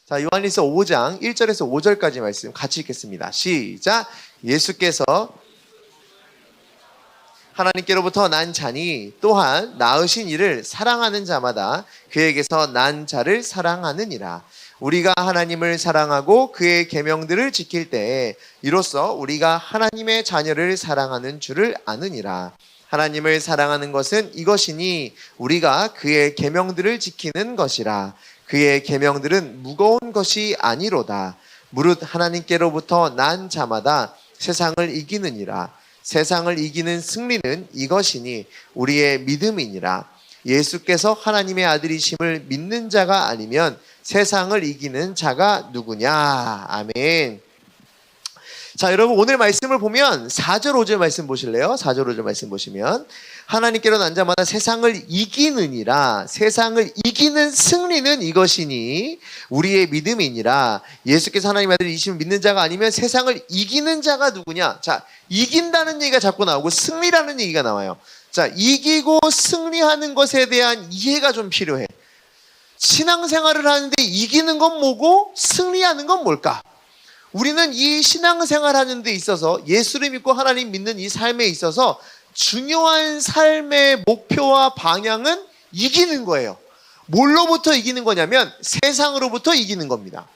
자, 요한일서 5장 1절에서 5절까지 말씀 같이 읽겠습니다. 시작. 예수께서 하나님께로부터 난 자니 또한 낳으신 이를 사랑하는 자마다 그에게서 난 자를 사랑하느니라. 우리가 하나님을 사랑하고 그의 계명들을 지킬 때에 이로써 우리가 하나님의 자녀를 사랑하는 줄을 아느니라. 하나님을 사랑하는 것은 이것이니 우리가 그의 계명들을 지키는 것이라. 그의 계명들은 무거운 것이 아니로다. 무릇 하나님께로부터 난 자마다 세상을 이기느니라. 세상을 이기는 승리는 이것이니 우리의 믿음이니라. 예수께서 하나님의 아들이심을 믿는 자가 아니면 세상을 이기는 자가 누구냐. 아멘. 자, 여러분 오늘 말씀을 보면 4절 5절 말씀 보실래요? 4절 5절 말씀 보시면 하나님께로 난 자마다 세상을 이기느니라. 세상을 이기는 승리는 이것이니 우리의 믿음이니라. 예수께서 하나님의 아들이심을 믿는 자가 아니면 세상을 이기는 자가 누구냐. 자, 이긴다는 얘기가 자꾸 나오고 승리라는 얘기가 나와요. 자, 이기고 승리하는 것에 대한 이해가 좀 필요해. 신앙생활을 하는데 이기는 건 뭐고 승리하는 건 뭘까? 우리는 이 신앙생활 하는 데 있어서 예수를 믿고 하나님 믿는 이 삶에 있어서 중요한 삶의 목표와 방향은 이기는 거예요. 뭘로부터 이기는 거냐면 세상으로부터 이기는 겁니다.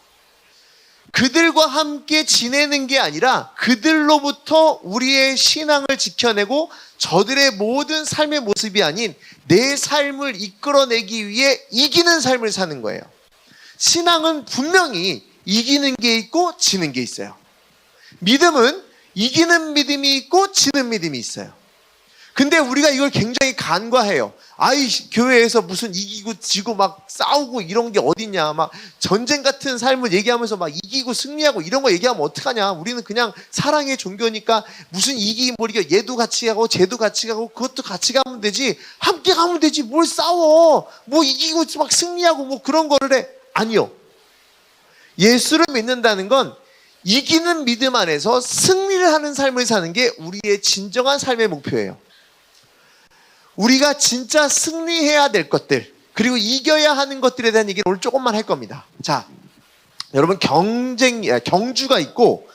그들과 함께 지내는 게 아니라 그들로부터 우리의 신앙을 지켜내고 저들의 모든 삶의 모습이 아닌 내 삶을 이끌어내기 위해 이기는 삶을 사는 거예요. 신앙은 분명히 이기는 게 있고 지는 게 있어요. 믿음은 이기는 믿음이 있고 지는 믿음이 있어요. 근데 우리가 이걸 굉장히 간과해요. 아이, 교회에서 무슨 이기고 지고 막 싸우고 이런 게 어딨냐. 막 전쟁 같은 삶을 얘기하면서 막 이기고 승리하고 이런 거 얘기하면 어떡하냐. 우리는 그냥 사랑의 종교니까 무슨 이기긴 뭘 이겨. 얘도 같이 가고 쟤도 같이 가고 그것도 같이 가면 되지. 함께 가면 되지. 뭘 싸워. 뭐 이기고 막 승리하고 뭐 그런 거를 해. 아니요. 예수를 믿는다는 건 이기는 믿음 안에서 승리를 하는 삶을 사는 게 우리의 진정한 삶의 목표예요. 우리가 진짜 승리해야 될 것들, 그리고 이겨야 하는 것들에 대한 얘기를 오늘 조금만 할 겁니다. 자, 여러분 경주가 있고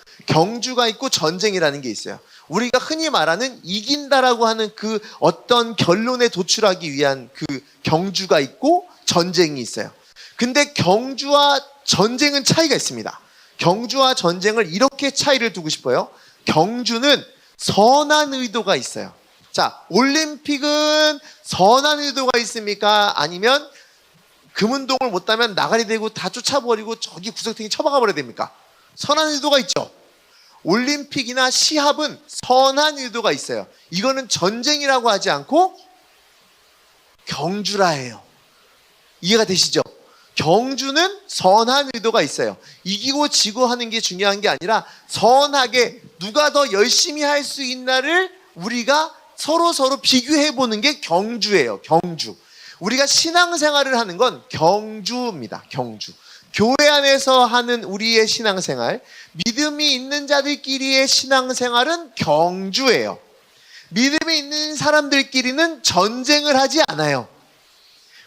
전쟁이라는 게 있어요. 우리가 흔히 말하는 이긴다라고 하는 그 어떤 결론에 도출하기 위한 그 경주가 있고 전쟁이 있어요. 근데 경주와 전쟁은 차이가 있습니다. 경주와 전쟁을 이렇게 차이를 두고 싶어요. 경주는 선한 의도가 있어요. 자, 올림픽은 선한 의도가 있습니까? 아니면 금운동을 못하면 나가리 대고 다 쫓아버리고 저기 구석탱이 처박아 버려야 됩니까? 선한 의도가 있죠. 올림픽이나 시합은 선한 의도가 있어요. 이거는 전쟁이라고 하지 않고 경주라 해요. 이해가 되시죠? 경주는 선한 의도가 있어요. 이기고 지고 하는 게 중요한 게 아니라 선하게 누가 더 열심히 할 수 있나를 우리가 서로 비교해 보는 게 경주예요. 경주. 우리가 신앙생활을 하는 건 경주입니다. 경주. 교회 안에서 하는 우리의 신앙생활, 믿음이 있는 자들끼리의 신앙생활은 경주예요. 믿음이 있는 사람들끼리는 전쟁을 하지 않아요.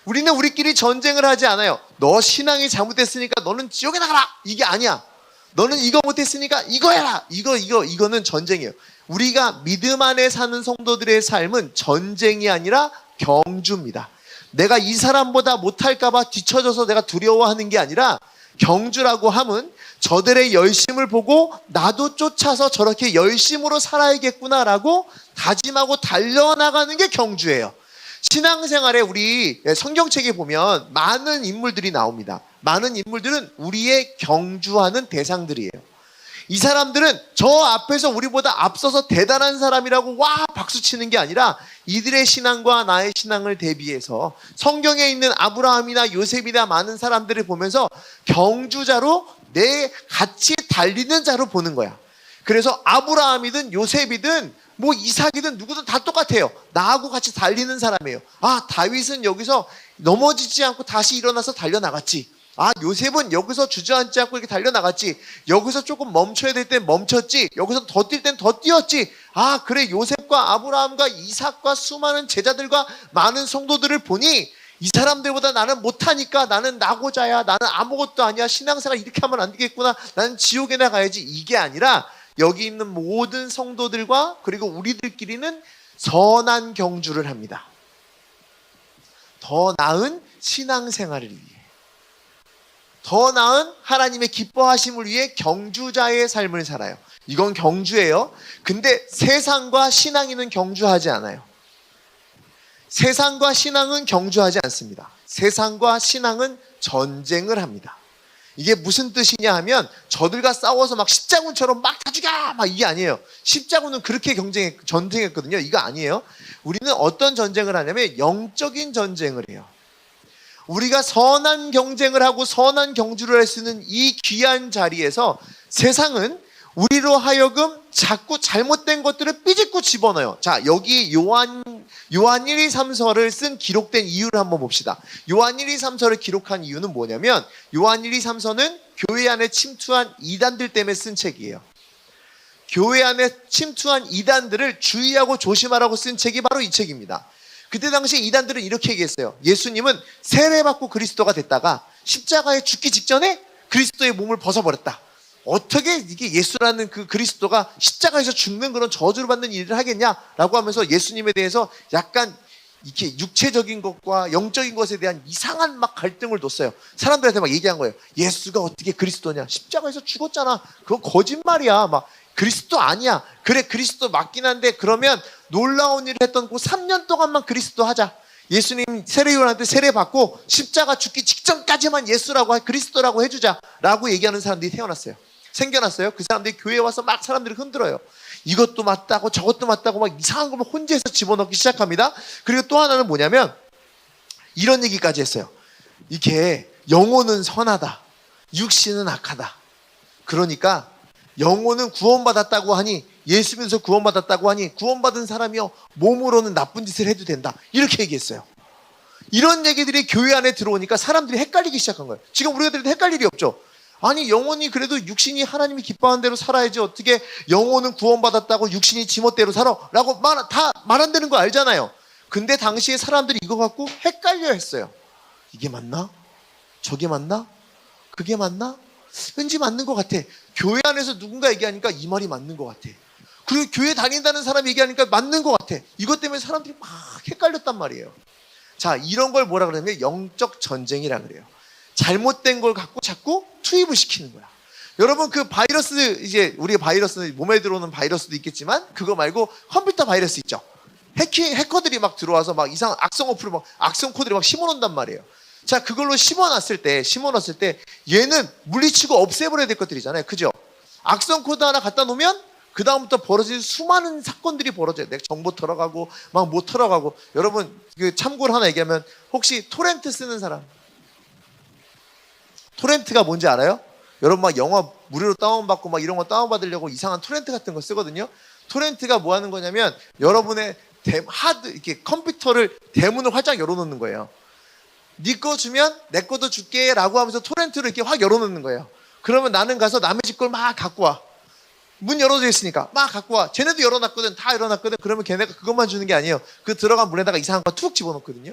우리는 우리끼리 전쟁을 하지 않아요. 너 신앙이 잘못됐으니까 너는 지옥에 나가라. 이게 아니야. 너는 이거 못했으니까 이거 해라. 이거는 전쟁이에요. 우리가 믿음 안에 사는 성도들의 삶은 전쟁이 아니라 경주입니다. 내가 이 사람보다 못할까 봐 뒤처져서 내가 두려워하는 게 아니라 경주라고 함은 저들의 열심을 보고 나도 쫓아서 저렇게 열심으로 살아야겠구나라고 다짐하고 달려나가는 게 경주예요. 신앙생활에 우리 성경책에 보면 많은 인물들이 나옵니다. 많은 인물들은 우리의 경주하는 대상들이에요. 이 사람들은 저 앞에서 우리보다 앞서서 대단한 사람이라고 와 박수치는 게 아니라 이들의 신앙과 나의 신앙을 대비해서 성경에 있는 아브라함이나 요셉이나 많은 사람들을 보면서 경주자로 내 같이 달리는 자로 보는 거야. 그래서 아브라함이든 요셉이든 뭐 이삭이든 누구든 다 똑같아요. 나하고 같이 달리는 사람이에요. 아, 다윗은 여기서 넘어지지 않고 다시 일어나서 달려나갔지. 아, 요셉은 여기서 주저앉지 않고 이렇게 달려나갔지. 여기서 조금 멈춰야 될 땐 멈췄지. 여기서 더 뛸 땐 더 뛰었지. 아, 그래, 요셉과 아브라함과 이삭과 수많은 제자들과 많은 성도들을 보니 이 사람들보다 나는 못하니까 나는 나고자야, 나는 아무것도 아니야, 신앙생활 이렇게 하면 안 되겠구나, 나는 지옥에 나가야지, 이게 아니라 여기 있는 모든 성도들과 그리고 우리들끼리는 선한 경주를 합니다. 더 나은 신앙생활을 위해, 더 나은 하나님의 기뻐하심을 위해 경주자의 삶을 살아요. 이건 경주예요. 근데 세상과 신앙인은 경주하지 않아요. 세상과 신앙은 경주하지 않습니다. 세상과 신앙은 전쟁을 합니다. 이게 무슨 뜻이냐 하면 저들과 싸워서 막 십자군처럼 막 다 죽여! 막 이게 아니에요. 십자군은 그렇게 전쟁했거든요. 이거 아니에요. 우리는 어떤 전쟁을 하냐면 영적인 전쟁을 해요. 우리가 선한 경쟁을 하고 선한 경주를 할 수 있는 이 귀한 자리에서 세상은 우리로 하여금 자꾸 잘못된 것들을 삐짓고 집어넣어요. 자, 여기 요한 1, 2, 3서를 쓴 기록된 이유를 한번 봅시다. 요한 1, 2, 3서를 기록한 이유는 뭐냐면 요한 1, 2, 3서는 교회 안에 침투한 이단들 때문에 쓴 책이에요. 교회 안에 침투한 이단들을 주의하고 조심하라고 쓴 책이 바로 이 책입니다. 그때 당시 이단들은 이렇게 얘기했어요. 예수님은 세례받고 그리스도가 됐다가 십자가에 죽기 직전에 그리스도의 몸을 벗어버렸다. 어떻게 이게 예수라는 그 그리스도가 십자가에서 죽는 그런 저주를 받는 일을 하겠냐라고 하면서 예수님에 대해서 약간 이렇게 육체적인 것과 영적인 것에 대한 이상한 막 갈등을 뒀어요. 사람들한테 막 얘기한 거예요. 예수가 어떻게 그리스도냐? 십자가에서 죽었잖아. 그건 거짓말이야. 막 그리스도 아니야. 그래, 그리스도 맞긴 한데 그러면 놀라운 일을 했던 그 3년 동안만 그리스도 하자. 예수님 세례요한한테 세례 받고 십자가 죽기 직전까지만 예수라고 그리스도라고 해주자라고 얘기하는 사람들이 생겨났어요. 그 사람들이 교회에 와서 막 사람들을 흔들어요. 이것도 맞다고 저것도 맞다고 막 이상한 것만 혼자서 집어넣기 시작합니다. 그리고 또 하나는 뭐냐면 이런 얘기까지 했어요. 이게 영혼은 선하다, 육신은 악하다. 그러니까 영혼은 구원받았다고 하니, 예수 믿어서 구원받았다고 하니 구원받은 사람이요 몸으로는 나쁜 짓을 해도 된다, 이렇게 얘기했어요. 이런 얘기들이 교회 안에 들어오니까 사람들이 헷갈리기 시작한 거예요. 지금 우리가 들을 때 헷갈릴 일이 없죠. 아니, 영혼이 그래도 육신이 하나님이 기뻐하는 대로 살아야지 어떻게 영혼은 구원받았다고 육신이 지멋대로 살아? 라고 다 말 안 되는 거 알잖아요. 근데 당시에 사람들이 이거 갖고 헷갈려 했어요. 이게 맞나? 저게 맞나? 그게 맞나? 왠지 맞는 것 같아. 교회 안에서 누군가 얘기하니까 이 말이 맞는 것 같아. 그리고 교회 다닌다는 사람이 얘기하니까 맞는 것 같아. 이것 때문에 사람들이 막 헷갈렸단 말이에요. 자, 이런 걸 뭐라 그러냐면 영적 전쟁이라 그래요. 잘못된 걸 갖고 자꾸 투입을 시키는 거야. 여러분, 그 바이러스, 이제 우리 바이러스, 몸에 들어오는 바이러스도 있겠지만 그거 말고 컴퓨터 바이러스 있죠. 해커들이 막 들어와서 막 이상한 악성 어플을 막 악성 코드를 막 심어놓는단 말이에요. 자, 그걸로 심어놨을 때 얘는 물리치고 없애버려야 될 것들이잖아요. 그죠? 악성 코드 하나 갖다 놓으면 그 다음부터 벌어질 수많은 사건들이 벌어져요. 내 정보 털어가고 막 못 털어가고. 여러분, 그 참고로 하나 얘기하면 혹시 토렌트 쓰는 사람? 토렌트가 뭔지 알아요? 여러분 막 영화 무료로 다운받고 막 이런 거 다운받으려고 이상한 토렌트 같은 거 쓰거든요. 토렌트가 뭐 하는 거냐면 여러분의 이렇게 컴퓨터를 대문을 활짝 열어놓는 거예요. 네 거 주면 내 거도 줄게 라고 하면서 토렌트를 이렇게 확 열어놓는 거예요. 그러면 나는 가서 남의 집 걸 막 갖고 와. 문 열어져 있으니까 막 갖고 와. 쟤네도 열어놨거든. 다 열어놨거든. 그러면 걔네가 그것만 주는 게 아니에요. 그 들어간 문에다가 이상한 거 툭 집어넣거든요.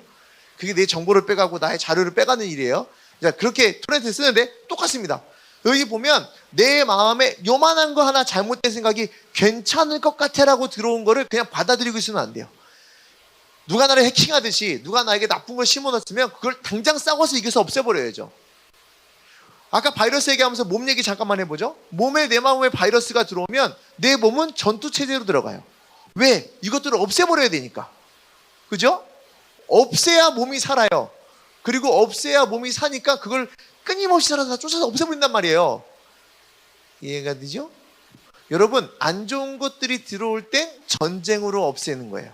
그게 내 정보를 빼가고 나의 자료를 빼가는 일이에요. 자, 그렇게 토렌트 쓰는데 똑같습니다. 여기 보면 내 마음에 요만한 거 하나 잘못된 생각이 괜찮을 것 같아라고 들어온 거를 그냥 받아들이고 있으면 안 돼요. 누가 나를 해킹하듯이 누가 나에게 나쁜 걸 심어놨으면 그걸 당장 싸워서 이겨서 없애버려야죠. 아까 바이러스 얘기하면서 몸 얘기 잠깐만 해보죠. 내 마음에 바이러스가 들어오면 내 몸은 전투체제로 들어가요. 왜? 이것들을 없애버려야 되니까. 그죠? 없애야 몸이 살아요. 그리고 없애야 몸이 사니까 그걸 끊임없이 살아서 쫓아서 없애버린단 말이에요. 이해가 되죠? 여러분, 안 좋은 것들이 들어올 땐 전쟁으로 없애는 거예요.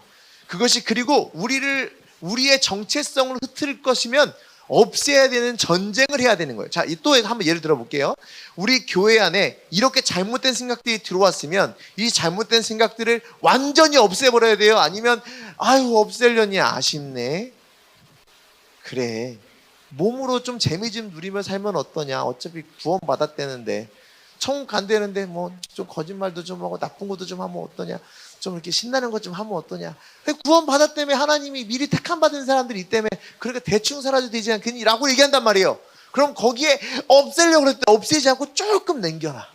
그것이, 그리고 우리의 정체성을 흐트릴 것이면 없애야 되는 전쟁을 해야 되는 거예요. 자, 또 한번 예를 들어 볼게요. 우리 교회 안에 이렇게 잘못된 생각들이 들어왔으면 이 잘못된 생각들을 완전히 없애버려야 돼요? 아니면 아유, 없애려니 아쉽네. 그래, 몸으로 좀 재미 좀 누리며 살면 어떠냐. 어차피 구원 받았다는데 천국 간대는데 뭐 좀 거짓말도 좀 하고 나쁜 것도 좀 하면 어떠냐, 좀 이렇게 신나는 것 좀 하면 어떠냐. 구원 받았다며, 하나님이 미리 택함 받은 사람들이 있다며, 그러니까 대충 살아도 되지 않겠니라고 얘기한단 말이에요. 그럼 거기에 없애려고 그랬더니 없애지 않고 조금 남겨놔.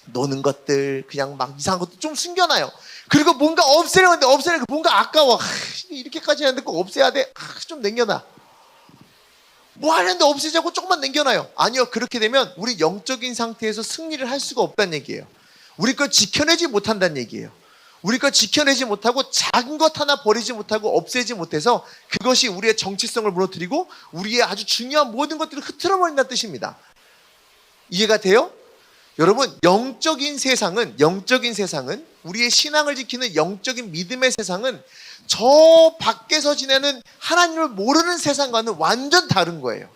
노는 것들, 그냥 막 이상한 것도 좀 숨겨놔요. 그리고 뭔가 없애려고 하는데 없애려고, 뭔가 아까워. 이렇게까지 하는데 꼭 없애야 돼. 좀 남겨놔. 뭐 하는데 없애자고 조금만 남겨놔요. 아니요, 그렇게 되면 우리 영적인 상태에서 승리를 할 수가 없다는 얘기예요. 우리 걸 지켜내지 못한다는 얘기예요. 우리 걸 지켜내지 못하고 작은 것 하나 버리지 못하고 없애지 못해서 그것이 우리의 정체성을 무너뜨리고 우리의 아주 중요한 모든 것들을 흐트러버린다는 뜻입니다. 이해가 돼요? 여러분, 영적인 세상은 우리의 신앙을 지키는 영적인 믿음의 세상은 저 밖에서 지내는 하나님을 모르는 세상과는 완전 다른 거예요.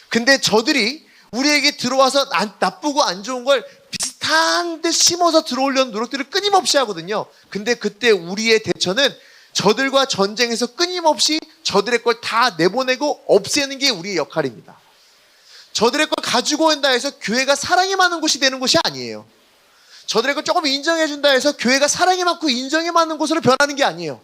근데 저들이 우리에게 들어와서 나쁘고 안 좋은 걸 비슷한 듯 심어서 들어오려는 노력들을 끊임없이 하거든요. 근데 그때 우리의 대처는 저들과 전쟁에서 끊임없이 저들의 걸 다 내보내고 없애는 게 우리의 역할입니다. 저들의 걸 가지고 온다 해서 교회가 사랑이 많은 곳이 되는 곳이 아니에요. 저들의 걸 조금 인정해준다 해서 교회가 사랑이 많고 인정이 많은 곳으로 변하는 게 아니에요.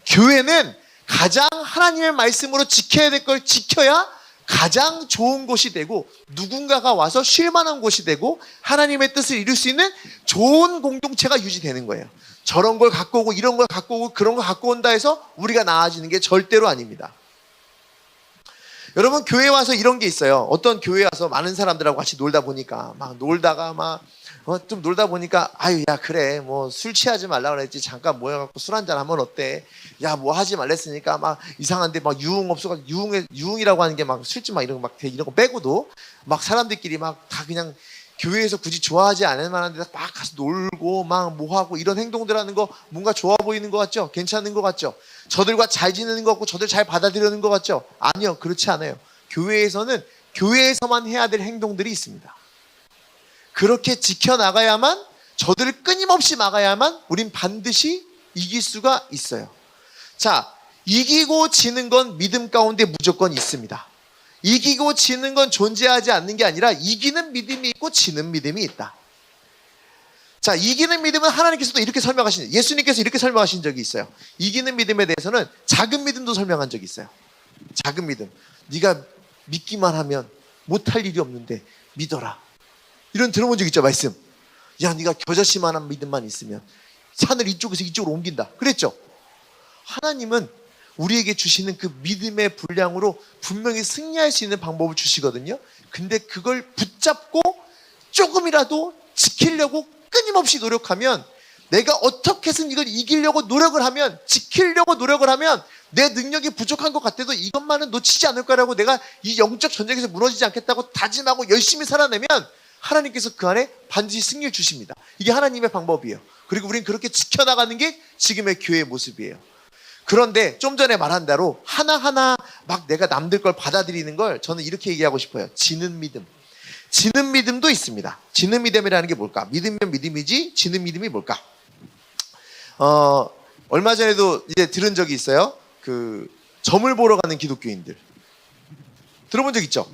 교회는 가장 하나님의 말씀으로 지켜야 될 걸 지켜야 가장 좋은 곳이 되고, 누군가가 와서 쉴 만한 곳이 되고, 하나님의 뜻을 이룰 수 있는 좋은 공동체가 유지되는 거예요. 저런 걸 갖고 오고 이런 걸 갖고 오고 그런 걸 갖고 온다 해서 우리가 나아지는 게 절대로 아닙니다. 여러분, 교회에 와서 이런 게 있어요. 어떤 교회에 와서 많은 사람들하고 같이 놀다 보니까 좀 놀다 보니까, 아유, 야, 그래, 뭐 술 취하지 말라 그랬지, 잠깐 모여갖고 술 한잔 하면 어때? 야, 뭐 하지 말랬으니까 막 이상한데 막 유흥 없어가지고, 유흥이라고 하는 게 막 술집 막 이런 거 빼고도 막 사람들끼리 막 다 그냥 교회에서 굳이 좋아하지 않을 만한 데다 막 가서 놀고 막 뭐 하고 이런 행동들 하는 거 뭔가 좋아 보이는 것 같죠? 괜찮은 것 같죠? 저들과 잘 지내는 것 같고 저들 잘 받아들이는 것 같죠? 아니요, 그렇지 않아요. 교회에서는 교회에서만 해야 될 행동들이 있습니다. 그렇게 지켜나가야만, 저들을 끊임없이 막아야만 우린 반드시 이길 수가 있어요. 자, 이기고 지는 건 믿음 가운데 무조건 있습니다. 이기고 지는 건 존재하지 않는 게 아니라 이기는 믿음이 있고 지는 믿음이 있다. 자, 이기는 믿음은 하나님께서도 이렇게 설명하신, 예수님께서 이렇게 설명하신 적이 있어요. 이기는 믿음에 대해서는 작은 믿음도 설명한 적이 있어요. 작은 믿음. 네가 믿기만 하면 못할 일이 없는데 믿어라. 이런 들어본 적 있죠, 말씀. 야, 네가 겨자씨만한 믿음만 있으면 산을 이쪽에서 이쪽으로 옮긴다. 그랬죠? 하나님은 우리에게 주시는 그 믿음의 분량으로 분명히 승리할 수 있는 방법을 주시거든요. 근데 그걸 붙잡고 조금이라도 지키려고 끊임없이 노력하면, 내가 어떻게 해서 이걸 이기려고 노력을 하면, 지키려고 노력을 하면 내 능력이 부족한 것 같아도 이것만은 놓치지 않을 거라고, 내가 이 영적 전쟁에서 무너지지 않겠다고 다짐하고 열심히 살아내면 하나님께서 그 안에 반드시 승리를 주십니다. 이게 하나님의 방법이에요. 그리고 우리는 그렇게 지켜나가는 게 지금의 교회의 모습이에요. 그런데 좀 전에 말한 대로 하나하나 막 내가 남들 걸 받아들이는 걸 저는 이렇게 얘기하고 싶어요. 지는 믿음. 지는 믿음도 있습니다. 지는 믿음이라는 게 뭘까? 믿으면 믿음이지 지는 믿음이 뭘까? 얼마 전에도 이제 들은 적이 있어요. 그 점을 보러 가는 기독교인들. 들어본 적 있죠?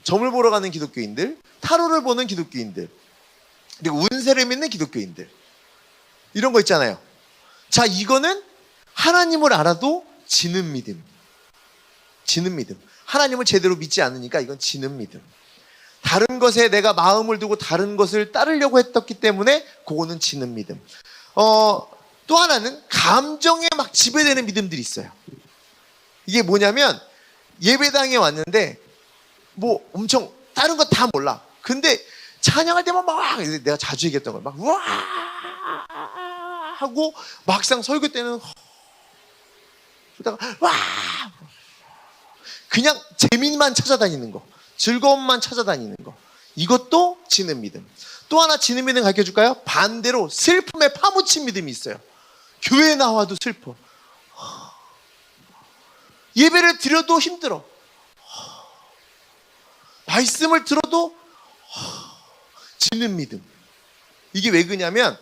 점을 보러 가는 기독교인들, 타로를 보는 기독교인들, 그리고 운세를 믿는 기독교인들, 이런 거 있잖아요. 자, 이거는 하나님을 알아도 지는 믿음. 지는 믿음. 하나님을 제대로 믿지 않으니까 이건 지는 믿음. 다른 것에 내가 마음을 두고 다른 것을 따르려고 했었기 때문에 그거는 지는 믿음. 또 하나는 감정에 막 지배되는 믿음들이 있어요. 이게 뭐냐면, 예배당에 왔는데 뭐 엄청 다른 거 다 몰라. 근데 찬양할 때만 막, 내가 자주 얘기했던 걸 막 우와 하고, 막상 설교 때는 그러다가 와, 그냥 재미만 찾아다니는 거, 즐거움만 찾아다니는 거, 이것도 지는 믿음. 또 하나 지는 믿음 가르쳐줄까요? 반대로 슬픔에 파묻힌 믿음이 있어요. 교회 나와도 슬퍼, 예배를 드려도 힘들어, 말씀을 들어도 지는 믿음. 이게 왜 그러냐면,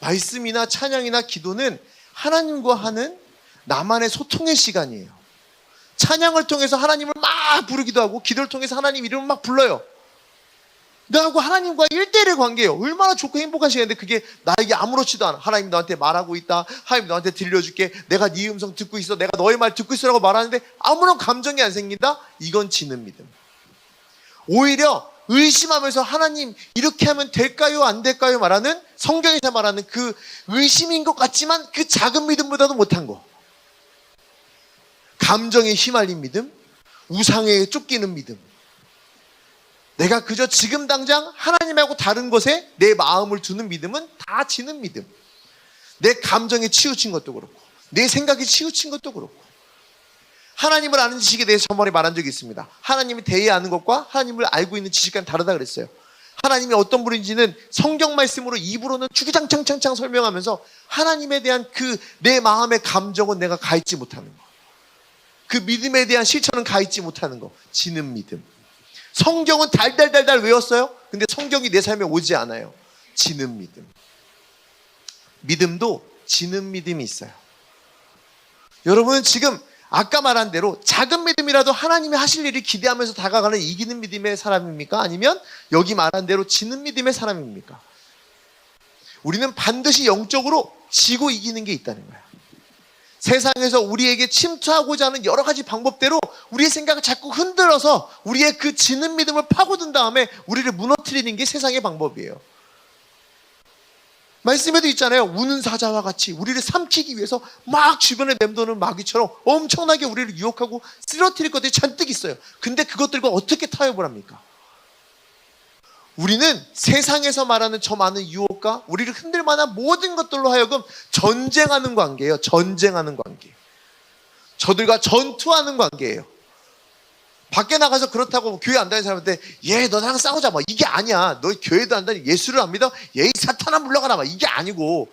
말씀이나 찬양이나 기도는 하나님과 하는 나만의 소통의 시간이에요. 찬양을 통해서 하나님을 막 부르기도 하고, 기도를 통해서 하나님 이름을 막 불러요. 나하고 하나님과 1대1의 관계예요. 얼마나 좋고 행복한 시간인데 그게 나에게 아무렇지도 않아. 하나님 너한테 말하고 있다. 하나님 너한테 들려줄게. 내가 네 음성 듣고 있어. 내가 너의 말 듣고 있으라고 말하는데 아무런 감정이 안 생긴다? 이건 지는 믿음. 오히려 의심하면서 하나님 이렇게 하면 될까요? 안 될까요? 말하는, 성경에서 말하는 그 의심인 것 같지만 그 작은 믿음보다도 못한 거. 감정에 휘말린 믿음, 우상에 쫓기는 믿음. 내가 그저 지금 당장 하나님하고 다른 것에 내 마음을 두는 믿음은 다 지는 믿음. 내 감정에 치우친 것도 그렇고 내 생각에 치우친 것도 그렇고. 하나님을 아는 지식에 대해서 저번에 말한 적이 있습니다. 하나님이 대해 아는 것과 하나님을 알고 있는 지식과는 다르다 그랬어요. 하나님이 어떤 분인지는 성경 말씀으로 입으로는 주구장창 설명하면서 하나님에 대한 그 내 마음의 감정은 내가 가 있지 못하는 거. 그 믿음에 대한 실천은 가 있지 못하는 거. 지는 믿음. 성경은 달달달달 외웠어요. 근데 성경이 내 삶에 오지 않아요. 지는 믿음. 믿음도 지는 믿음이 있어요. 여러분은 지금 아까 말한 대로 작은 믿음이라도 하나님이 하실 일을 기대하면서 다가가는 이기는 믿음의 사람입니까? 아니면 여기 말한 대로 지는 믿음의 사람입니까? 우리는 반드시 영적으로 지고 이기는 게 있다는 거야. 세상에서 우리에게 침투하고자 하는 여러 가지 방법대로 우리의 생각을 자꾸 흔들어서 우리의 그 지는 믿음을 파고든 다음에 우리를 무너뜨리는 게 세상의 방법이에요. 말씀에도 있잖아요. 우는 사자와 같이 우리를 삼키기 위해서 막 주변에 맴도는 마귀처럼 엄청나게 우리를 유혹하고 쓰러뜨릴 것들이 잔뜩 있어요. 근데 그것들과 어떻게 타협을 합니까? 우리는 세상에서 말하는 저 많은 유혹과 우리를 흔들 만한 모든 것들로 하여금 전쟁하는 관계예요. 전쟁하는 관계. 저들과 전투하는 관계예요. 밖에 나가서 그렇다고 교회 안 다니는 사람한테 얘 너랑 싸우자 막 이게 아니야. 너 교회도 안 다니 예수를 안 믿어? 얘 사탄아 물러가라 막 이게 아니고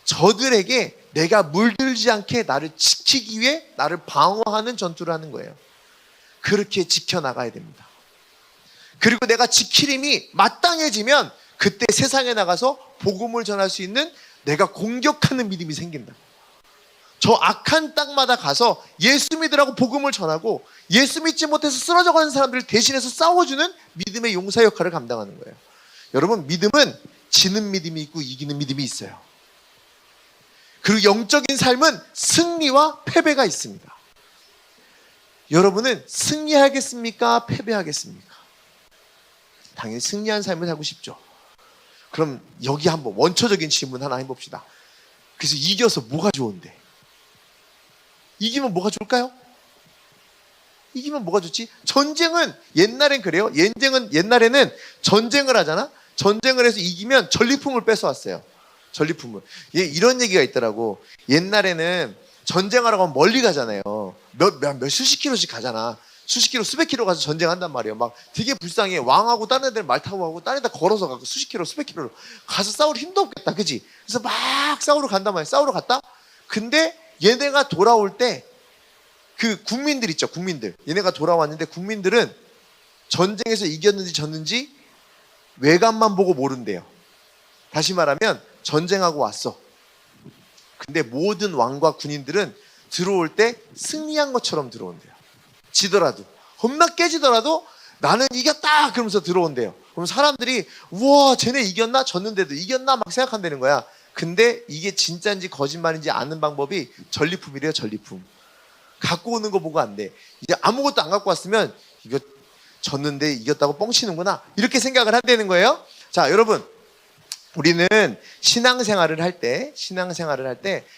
저들에게 내가 물들지 않게 나를 지키기 위해 나를 방어하는 전투를 하는 거예요. 그렇게 지켜나가야 됩니다. 그리고 내가 지킬 힘이 마땅해지면 그때 세상에 나가서 복음을 전할 수 있는 내가 공격하는 믿음이 생긴다. 저 악한 땅마다 가서 예수 믿으라고 복음을 전하고 예수 믿지 못해서 쓰러져가는 사람들을 대신해서 싸워주는 믿음의 용사 역할을 감당하는 거예요. 여러분, 믿음은 지는 믿음이 있고 이기는 믿음이 있어요. 그리고 영적인 삶은 승리와 패배가 있습니다. 여러분은 승리하겠습니까? 패배하겠습니까? 당연히 승리한 삶을 살고 싶죠. 그럼 여기 한번 원초적인 질문 하나 해봅시다. 그래서 이겨서 뭐가 좋은데? 이기면 뭐가 좋을까요? 이기면 뭐가 좋지? 전쟁은 옛날엔 그래요. 옛날에는 전쟁을 하잖아. 전쟁을 해서 이기면 전리품을 뺏어왔어요. 전리품을. 이런 얘기가 있더라고. 옛날에는 전쟁하러 가면 멀리 가잖아요. 몇 수십 킬로씩 가잖아. 수십 킬로, 수백 킬로 가서 전쟁한단 말이에요. 막 되게 불쌍해. 왕하고 다른 애들 말 타고 가고 다른 애들 걸어서 가고 수십 킬로, 수백 킬로 가서 싸울 힘도 없겠다. 그치? 그래서 막 싸우러 간단 말이야. 싸우러 갔다? 근데 얘네가 돌아올 때 그 국민들 있죠. 국민들. 얘네가 돌아왔는데 국민들은 전쟁에서 이겼는지 졌는지 외관만 보고 모른대요. 다시 말하면 전쟁하고 왔어. 근데 모든 왕과 군인들은 들어올 때 승리한 것처럼 들어온대요. 지더라도 겁나 깨지더라도 나는 이겼다 그러면서 들어온대요. 그럼 사람들이 우와 쟤네 이겼나? 졌는데도 이겼나? 막 생각한다는 거야. 근데 이게 진짜인지 거짓말인지 아는 방법이 전리품이래요. 전리품. 갖고 오는 거 보고 안 돼. 이제 아무것도 안 갖고 왔으면 이거 졌는데 이겼다고 뻥치는구나 이렇게 생각을 한다는 거예요. 자, 여러분, 우리는 신앙생활을 할 때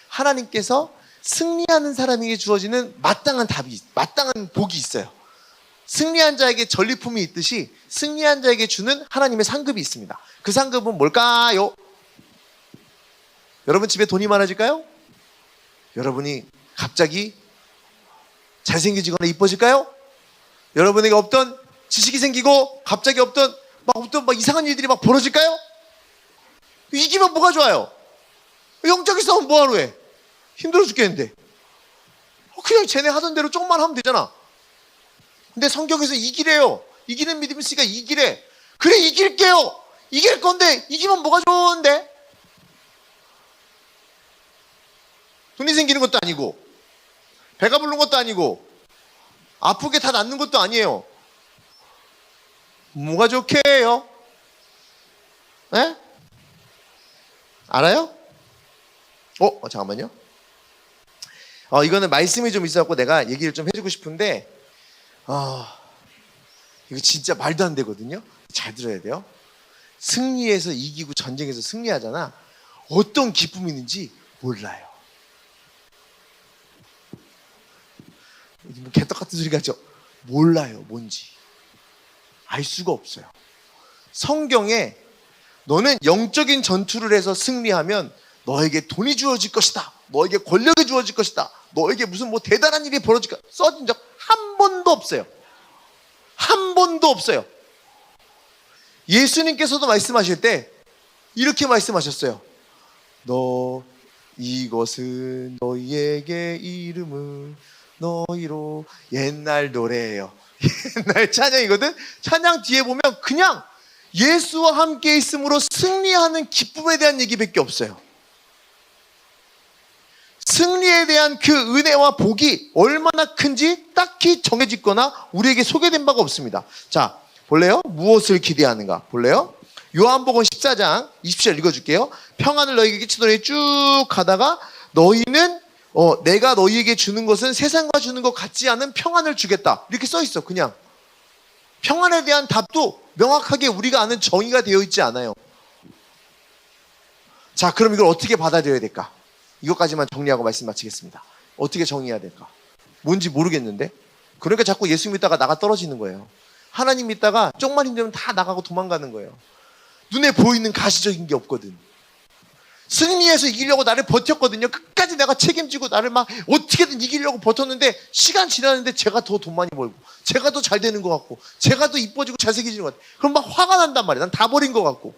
하나님께서 승리하는 사람에게 주어지는 마땅한 복이 있어요. 승리한 자에게 전리품이 있듯이 승리한 자에게 주는 하나님의 상급이 있습니다. 그 상급은 뭘까요? 여러분 집에 돈이 많아질까요? 여러분이 갑자기 잘생겨지거나 이뻐질까요? 여러분에게 없던 지식이 생기고 갑자기 없던 이상한 일들이 막 벌어질까요? 이기면 뭐가 좋아요? 영적인 싸움 뭐하러 해? 힘들어 죽겠는데. 그냥 쟤네 하던 대로 조금만 하면 되잖아. 근데 성경에서 이기래요. 이기는 믿음이 있으니까 이기래. 그래, 이길게요. 이길 건데 이기면 뭐가 좋은데? 돈이 생기는 것도 아니고 배가 부른 것도 아니고 아프게 다 낫는 것도 아니에요. 뭐가 좋게 해요? 네? 알아요? 잠깐만요. 이거는 말씀이 좀 있어갖고 내가 얘기를 좀 해주고 싶은데, 이거 진짜 말도 안 되거든요. 잘 들어야 돼요. 승리해서 이기고 전쟁에서 승리하잖아. 어떤 기쁨이 있는지 몰라요. 뭐 개떡 같은 소리 같죠? 몰라요. 뭔지 알 수가 없어요. 성경에 너는 영적인 전투를 해서 승리하면 너에게 돈이 주어질 것이다, 너에게 권력이 주어질 것이다, 너에게 무슨 뭐 대단한 일이 벌어질 것, 써진 적 한 번도 없어요. 한 번도 없어요. 예수님께서도 말씀하실 때 이렇게 말씀하셨어요. 이것은 너희에게 이름을 너희로. 옛날 노래예요. 옛날 찬양이거든. 찬양 뒤에 보면 그냥 예수와 함께 있음으로 승리하는 기쁨에 대한 얘기밖에 없어요. 승리에 대한 그 은혜와 복이 얼마나 큰지 딱히 정해졌거나 우리에게 소개된 바가 없습니다. 자, 볼래요? 무엇을 기대하는가? 볼래요? 요한복음 14장 20절 읽어줄게요. 평안을 너희에게 끼치더니 쭉 가다가 너희는 내가 너희에게 주는 것은 세상과 주는 것 같지 않은 평안을 주겠다. 이렇게 써 있어. 그냥 평안에 대한 답도 명확하게 우리가 아는 정의가 되어 있지 않아요. 자, 그럼 이걸 어떻게 받아들여야 될까? 이것까지만 정리하고 말씀 마치겠습니다. 어떻게 정의해야 될까? 뭔지 모르겠는데. 그러니까 자꾸 예수 믿다가 나가 떨어지는 거예요. 하나님 믿다가 쪽만 힘들면 다 나가고 도망가는 거예요. 눈에 보이는 가시적인 게 없거든. 승리해서 이기려고 나를 버텼거든요. 끝까지 내가 책임지고 나를 막 어떻게든 이기려고 버텼는데 시간 지나는데 제가 더 돈 많이 벌고 제가 더 잘 되는 것 같고 제가 더 이뻐지고 잘생기지는 것 같아. 그럼 막 화가 난단 말이야. 난 다 버린 것 같고.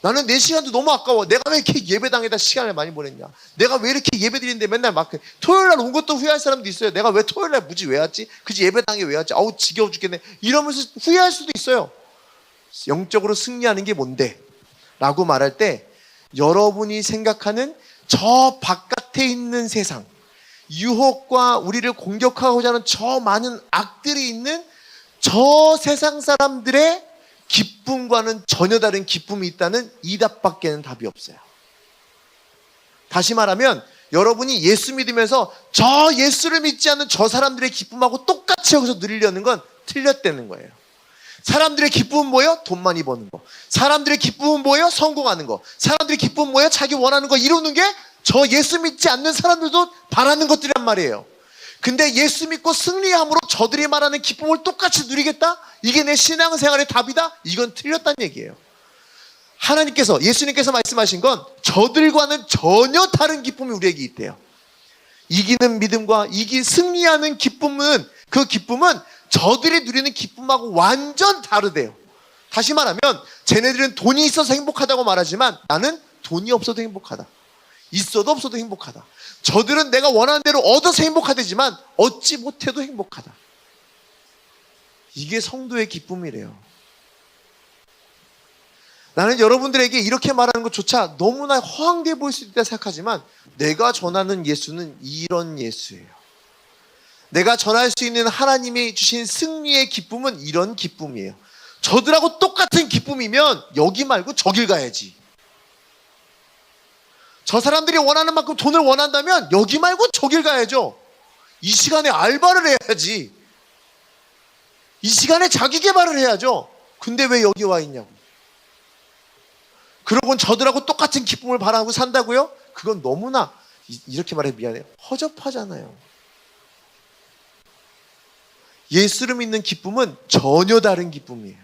나는 내 시간도 너무 아까워. 내가 왜 이렇게 예배당에다 시간을 많이 보냈냐. 내가 왜 이렇게 예배 드리는데 맨날 막 토요일날 온 것도 후회할 사람도 있어요. 내가 왜 토요일날 무지 왜 왔지? 그지 예배당에 왜 왔지? 아우 지겨워 죽겠네. 이러면서 후회할 수도 있어요. 영적으로 승리하는 게 뭔데? 라고 말할 때 여러분이 생각하는 저 바깥에 있는 세상, 유혹과 우리를 공격하고자 하는 저 많은 악들이 있는 저 세상 사람들의 기쁨과는 전혀 다른 기쁨이 있다는 이 답밖에는 답이 없어요. 다시 말하면 여러분이 예수 믿으면서 저 예수를 믿지 않는 저 사람들의 기쁨하고 똑같이 여기서 누리려는 건 틀렸다는 거예요. 사람들의 기쁨은 뭐예요? 돈 많이 버는 거. 사람들의 기쁨은 뭐예요? 성공하는 거. 사람들의 기쁨은 뭐예요? 자기 원하는 거 이루는 게 저 예수 믿지 않는 사람들도 바라는 것들이란 말이에요. 근데 예수 믿고 승리함으로 저들이 말하는 기쁨을 똑같이 누리겠다? 이게 내 신앙생활의 답이다? 이건 틀렸다는 얘기예요. 하나님께서, 예수님께서 말씀하신 건 저들과는 전혀 다른 기쁨이 우리에게 있대요. 이기는 믿음과 승리하는 기쁨은, 그 기쁨은 저들이 누리는 기쁨하고 완전 다르대요. 다시 말하면 쟤네들은 돈이 있어서 행복하다고 말하지만 나는 돈이 없어도 행복하다. 있어도 없어도 행복하다. 저들은 내가 원하는 대로 얻어서 행복하다지만 얻지 못해도 행복하다. 이게 성도의 기쁨이래요. 나는 여러분들에게 이렇게 말하는 것조차 너무나 허황돼 보일 수 있다 생각하지만 내가 전하는 예수는 이런 예수예요. 내가 전할 수 있는 하나님이 주신 승리의 기쁨은 이런 기쁨이에요. 저들하고 똑같은 기쁨이면 여기 말고 저길 가야지. 저 사람들이 원하는 만큼 돈을 원한다면 여기 말고 저길 가야죠. 이 시간에 알바를 해야지. 이 시간에 자기 개발을 해야죠. 근데 왜 여기 와 있냐고. 그러고는 저들하고 똑같은 기쁨을 바라고 산다고요? 그건 너무나, 이렇게 말해 미안해요, 허접하잖아요. 예수를 믿는 기쁨은 전혀 다른 기쁨이에요.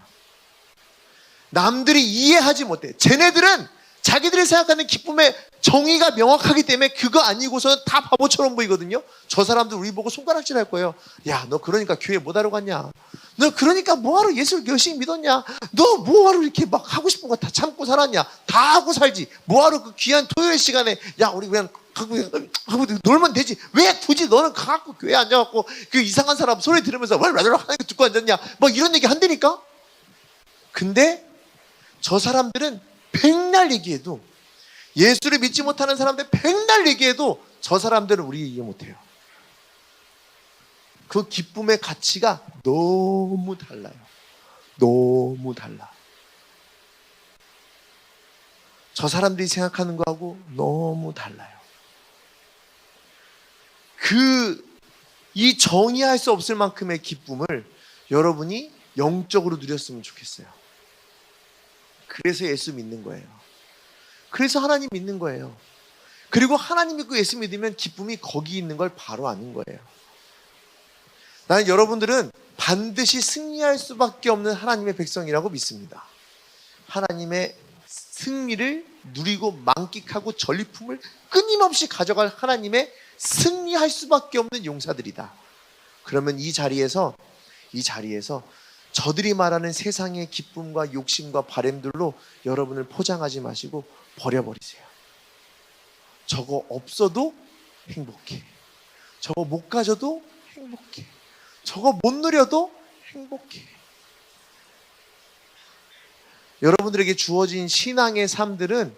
남들이 이해하지 못해. 쟤네들은 자기들이 생각하는 기쁨의 정의가 명확하기 때문에 그거 아니고서는 다 바보처럼 보이거든요. 저 사람들 우리 보고 손가락질 할 거예요. 야, 너 그러니까 교회 못하러 갔냐? 너 그러니까 뭐하러 예수를 열심히 믿었냐? 너 뭐하러 이렇게 막 하고 싶은 거 다 참고 살았냐? 다 하고 살지. 뭐하러 그 귀한 토요일 시간에 야 우리 그냥 하고 놀면 되지. 왜 굳이 너는 가갖고 교회 앉아갖고 그 이상한 사람 소리 들으면서 왈왈왈 하는 거 듣고 앉았냐? 뭐 이런 얘기 한다니까? 근데 저 사람들은 백날 얘기해도, 예수를 믿지 못하는 사람들 백날 얘기해도 저 사람들은 우리 이해 못해요. 그 기쁨의 가치가 너무 달라요. 너무 달라. 저 사람들이 생각하는 거하고 너무 달라요. 이 정의할 수 없을 만큼의 기쁨을 여러분이 영적으로 누렸으면 좋겠어요. 그래서 예수 믿는 거예요. 그래서 하나님 믿는 거예요. 그리고 하나님 믿고 예수 믿으면 기쁨이 거기 있는 걸 바로 아는 거예요. 나는 여러분들은 반드시 승리할 수밖에 없는 하나님의 백성이라고 믿습니다. 하나님의 승리를 누리고 만끽하고 전리품을 끊임없이 가져갈 하나님의 승리할 수밖에 없는 용사들이다. 그러면 이 자리에서 저들이 말하는 세상의 기쁨과 욕심과 바램들로 여러분을 포장하지 마시고 버려버리세요. 저거 없어도 행복해. 저거 못 가져도 행복해. 저거 못 누려도 행복해. 여러분들에게 주어진 신앙의 삶들은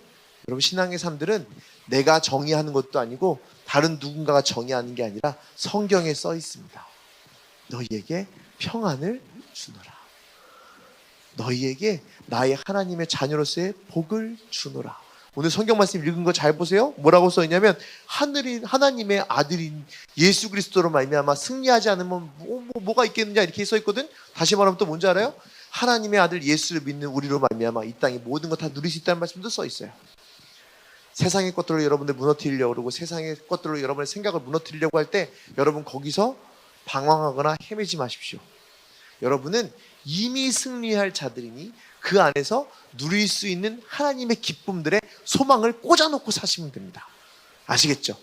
내가 정의하는 것도 아니고 다른 누군가가 정의하는 게 아니라 성경에 써 있습니다. 너희에게 평안을 주노라. 너희에게 나의 하나님의 자녀로서의 복을 주노라. 오늘 성경 말씀 읽은 거 잘 보세요. 뭐라고 써 있냐면 하나님의 아들인 예수 그리스도로 말미암아 승리하지 않으면 뭐가 있겠느냐 이렇게 써 있거든. 다시 말하면 또 뭔지 알아요? 하나님의 아들 예수를 믿는 우리로 말미암아 이 땅의 모든 거 다 누릴 수 있다는 말씀도 써 있어요. 세상의 것들로 여러분들 무너뜨리려고 그러고 세상의 것들로 여러분의 생각을 무너뜨리려고 할 때 여러분 거기서 방황하거나 헤매지 마십시오. 여러분은 이미 승리할 자들이니 그 안에서 누릴 수 있는 하나님의 기쁨들의 소망을 꽂아놓고 사시면 됩니다. 아시겠죠?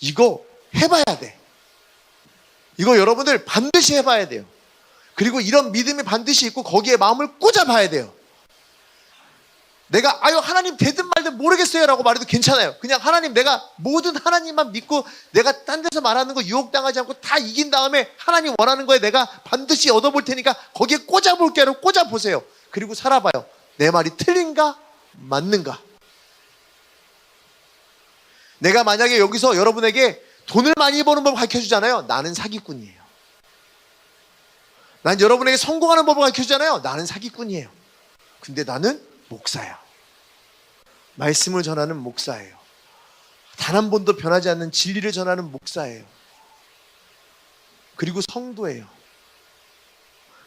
이거 해봐야 돼. 이거 여러분들 반드시 해봐야 돼요. 그리고 이런 믿음이 반드시 있고 거기에 마음을 꽂아봐야 돼요. 내가 하나님 되든 말든 모르겠어요 라고 말해도 괜찮아요. 그냥 하나님, 내가 모든 하나님만 믿고 내가 딴 데서 말하는 거 유혹당하지 않고 다 이긴 다음에 하나님 원하는 거에 내가 반드시 얻어볼 테니까 거기에 꽂아볼게요. 꽂아보세요. 그리고 살아봐요. 내 말이 틀린가 맞는가. 내가 만약에 여기서 여러분에게 돈을 많이 버는 법을 가르쳐주잖아요. 나는 사기꾼이에요. 난 여러분에게 성공하는 법을 가르쳐주잖아요. 나는 사기꾼이에요. 근데 나는 목사야. 말씀을 전하는 목사예요. 단 한 번도 변하지 않는 진리를 전하는 목사예요. 그리고 성도예요.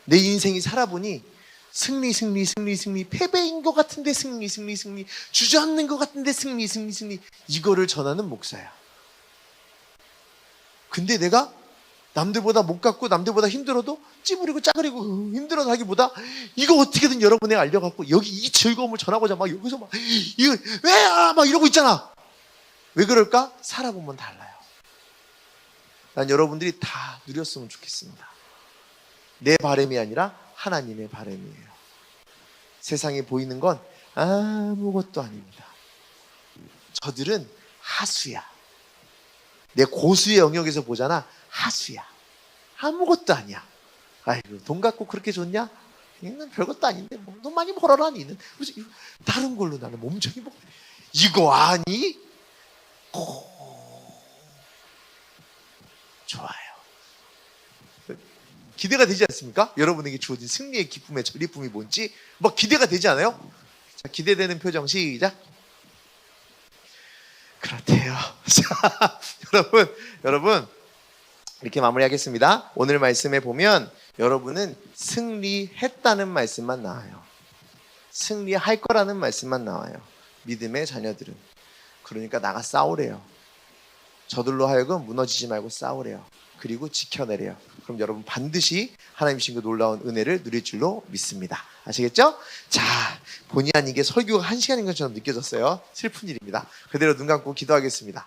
내 인생이 살아보니 승리, 패배인 것 같은데 승리, 주저앉는 것 같은데 승리, 이거를 전하는 목사야. 근데 내가 남들보다 못 갖고 남들보다 힘들어도 찌부리고 짜그리고 힘들어서 하기보다 이거 어떻게든 여러분에게 알려갖고 여기 이 즐거움을 전하고자 막 여기서 막 이거 왜야 막 이러고 있잖아. 왜 그럴까? 살아보면 달라요. 난 여러분들이 다 누렸으면 좋겠습니다. 내 바람이 아니라 하나님의 바람이에요. 세상에 보이는 건 아무것도 아닙니다. 저들은 하수야. 내 고수의 영역에서 보잖아. 하수야. 아무것도 아니야. 아이고 돈 갖고 그렇게 좋냐? 이는 별것도 아닌데 뭐, 돈 많이 벌어라 니는. 다른 걸로 나는 몸종이 뭐 이거 아니? 좋아요. 기대가 되지 않습니까? 여러분에게 주어진 승리의 기쁨의 전리품이 뭔지 뭐 기대가 되지 않아요? 자, 기대되는 표정 시작. 그렇대요. 자, 여러분 이렇게 마무리하겠습니다. 오늘 말씀에 보면 여러분은 승리했다는 말씀만 나와요. 승리할 거라는 말씀만 나와요. 믿음의 자녀들은. 그러니까 나가 싸우래요. 저들로 하여금 무너지지 말고 싸우래요. 그리고 지켜내래요. 그럼 여러분 반드시 하나님 주신 그 놀라운 은혜를 누릴 줄로 믿습니다. 아시겠죠? 자, 본의 아니게 설교가 1시간인 것처럼 느껴졌어요. 슬픈 일입니다. 그대로 눈 감고 기도하겠습니다.